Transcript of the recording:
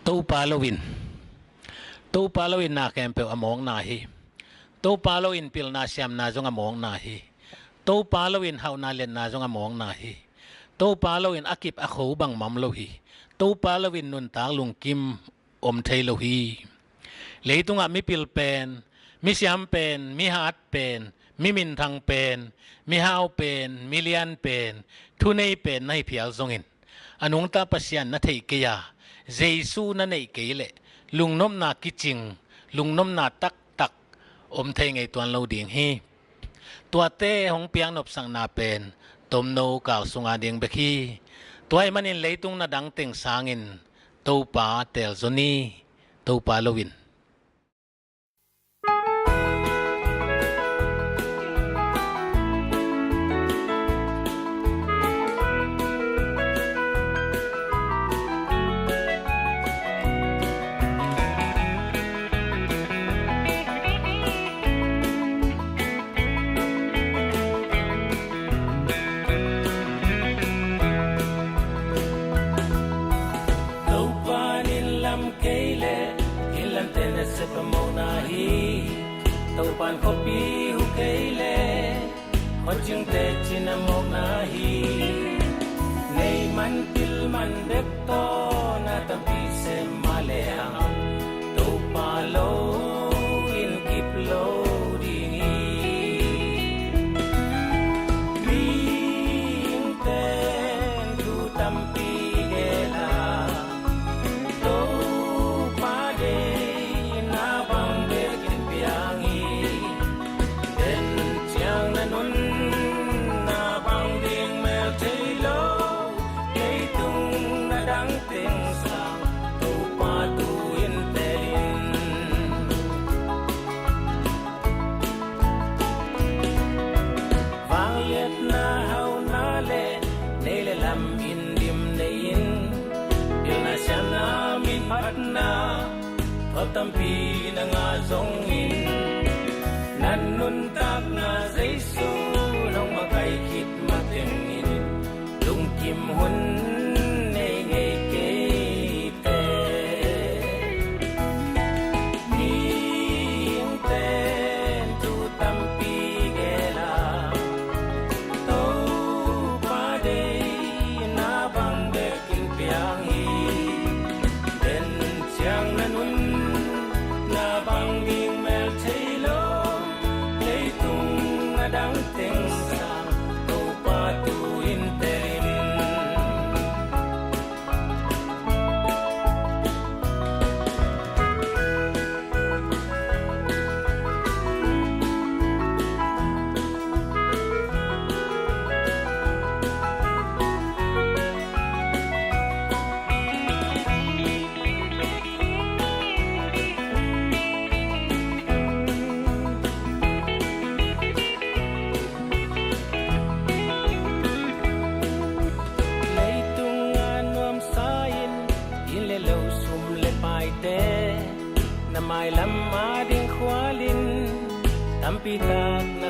tu palowin na kempe among na hi tu palowin pil na siam na zong among na hi tu palowin hau na len na zong among na hi tu palowin akip akho bang mam lo hi tu palowin nun ta lung kim thei lo hi leitunga mi pil pen mi siam pen mi hat pen mi min thang pen mi hau pen mi lian pen thu nei pen nai phial zongin anung ta pasian na thei ke ya jesu na nei ke le lung nom na kiching lung nom na tak tak thei ngai tuan lo ding hi tua te hong piang nop sang na pen tom no kaw sunga ding be khi toy manin leitung na dang teng sangin to pa tel zoni to pa lowin tàu pan kopi hu keile ho chung te china mok na hi nei man til man bek to na tam pi se male hang to pa lo in kip lo ding hi ring ten tu tam pi gela to pa de na bang de kin piang tâm pi na nga zong in nan nun tak na Jesu nong makai khit ma teng in lung kim hun nei ngei ke te ni ten tu tâm pi gela to pa de na bang de kin piang hi den chiang na nun bang ding mel thailo leitung adang teng sa to pa tu in terin mai lam ma ding khwalin tam pi tak na